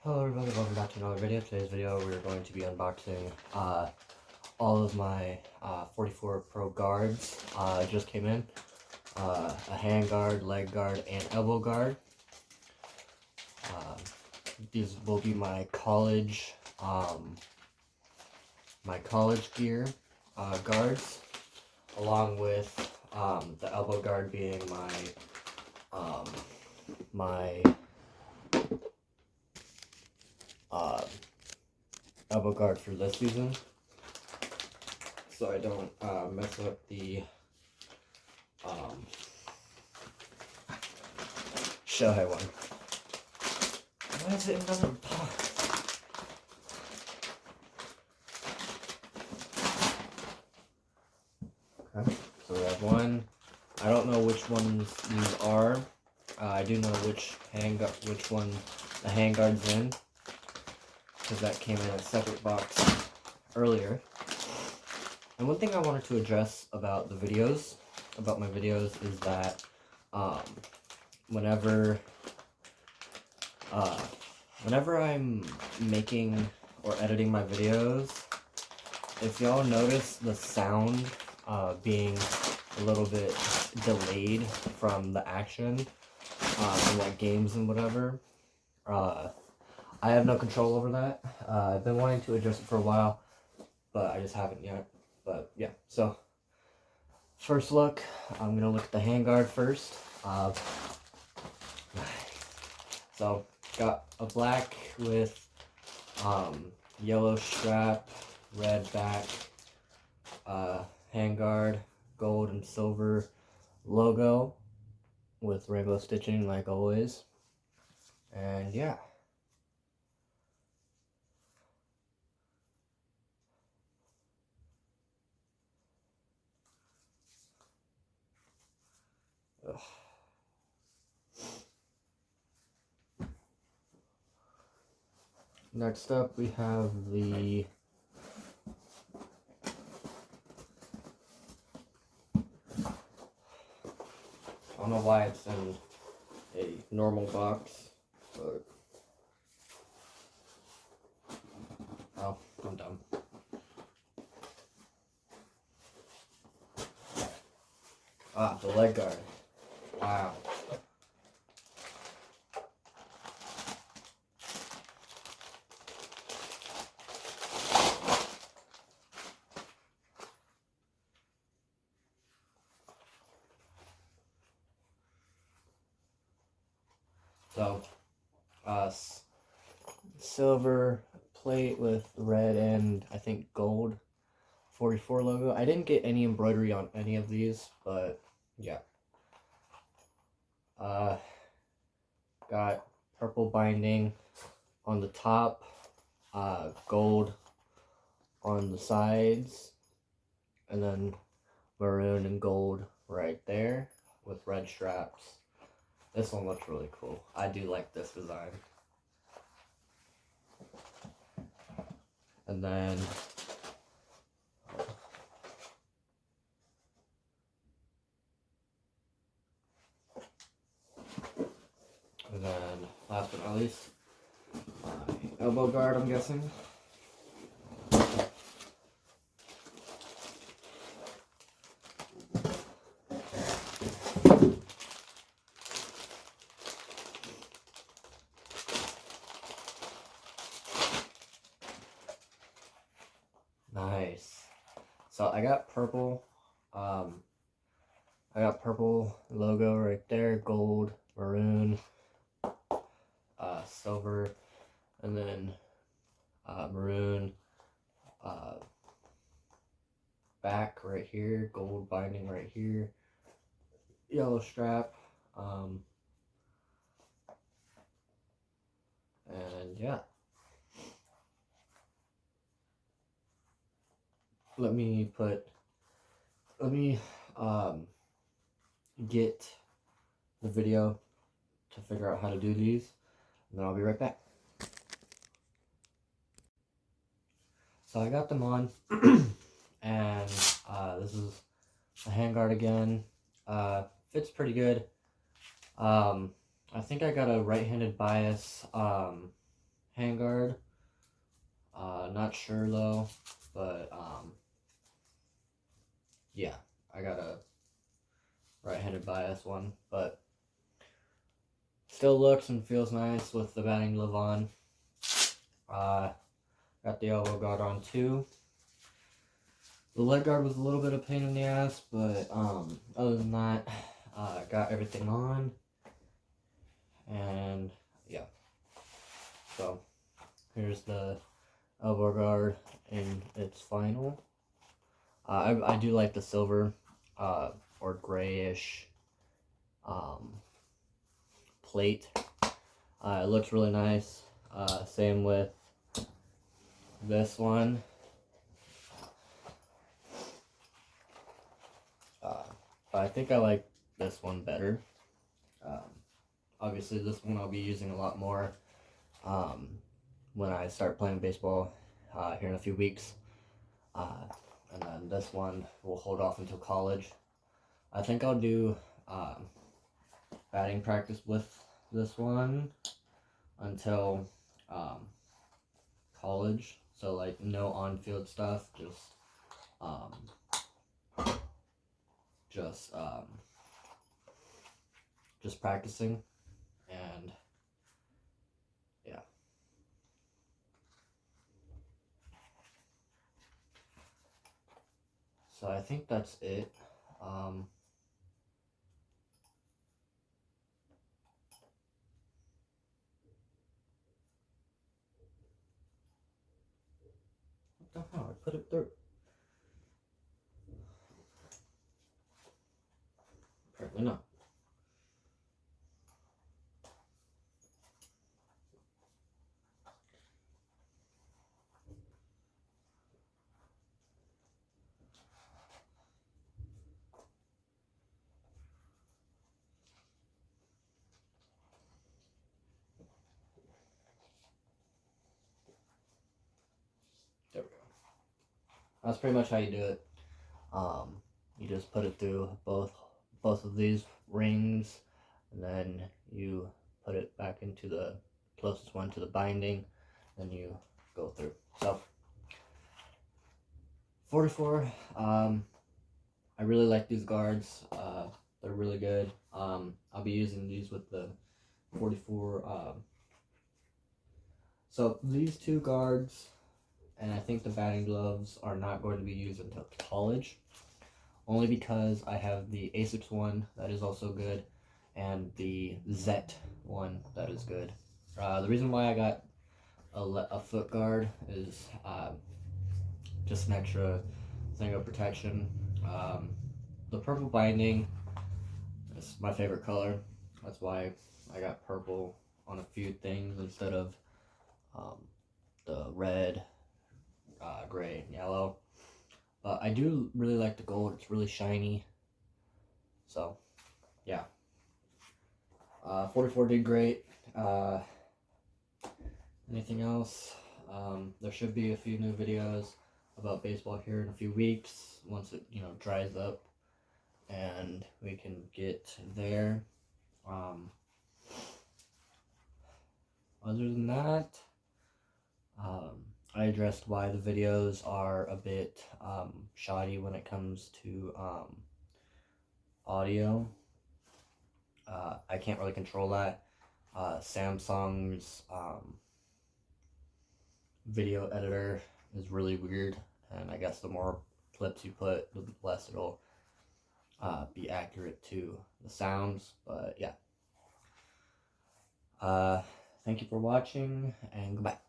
Hello everybody, welcome back to another video. Today's video we're going to be unboxing all of my 44 Pro guards. Just came in. A hand guard, leg guard, and elbow guard. These will be my college gear guards, along with the elbow guard being my elbow guard for this season, so I don't mess up the Shohei one. Why is it in another box? Okay, so we have one. I don't know which ones these are. I do know which one the hand guard's in, because that came in a separate box earlier. And one thing I wanted to address about my videos, is that whenever I'm making or editing my videos, if y'all notice the sound being a little bit delayed from the action in like games and whatever, I have no control over that. I've been wanting to adjust it for a while, but I just haven't yet. But yeah, so first look, I'm gonna look at the handguard first. So got a black with yellow strap, red back, handguard, gold and silver logo with rainbow stitching like always. And yeah. Ugh. Next up, we have the I don't know why it's in a normal box, but oh, I'm dumb. The leg guard. Wow. So, silver plate with red and I think gold 44 logo. I didn't get any embroidery on any of these, but yeah. Got purple binding on the top, gold on the sides, and then maroon and gold right there with red straps. This one looks really cool. I do like this design. And then last but not least, my elbow guard, I'm guessing. Nice. So I got purple. I got purple logo right there, gold, maroon, silver, and then maroon back right here, gold binding right here, yellow strap, and yeah. Let me get the video to figure out how to do these, and then I'll be right back. So I got them on, and this is a handguard again. Fits pretty good. I think I got a right-handed bias handguard. Not sure though, but yeah, I got a right-handed bias one, but still looks and feels nice with the batting glove on. Got the elbow guard on too. The leg guard was a little bit of pain in the ass, but other than that, got everything on, and yeah. So here's the elbow guard in its final. I do like the silver or grayish plate. It looks really nice. Same with this one. But I think I like this one better. Obviously this one I'll be using a lot more when I start playing baseball here in a few weeks. And then this one will hold off until college. I think I'll do batting practice with this one until college. So like no on-field stuff, just practicing, and yeah. So I think that's it. What the hell? I put it through. Apparently not. There we go. That's pretty much how you do it. You just put it through both of these rings, and then you put it back into the closest one to the binding, then you go through. So 44. I really like these guards. They're really good. I'll be using these with the 44. So these two guards, and I think the batting gloves are not going to be used until college, only because I have the Asics one that is also good, and the Zet one that is good. The reason why I got a foot guard is just an extra thing of protection. The purple binding is my favorite color. That's why I got purple on a few things instead of the red, gray, and yellow. But I do really like the gold. It's really shiny. So, yeah. 44 did great. Anything else? There should be a few new videos about baseball here in a few weeks once it dries up and we can get there. Other than that, I addressed why the videos are a bit shoddy when it comes to audio. I can't really control that. Samsung's video editor is really weird, and I guess the more clips you put, the less it'll be accurate to the sounds. But yeah. Thank you for watching, and goodbye.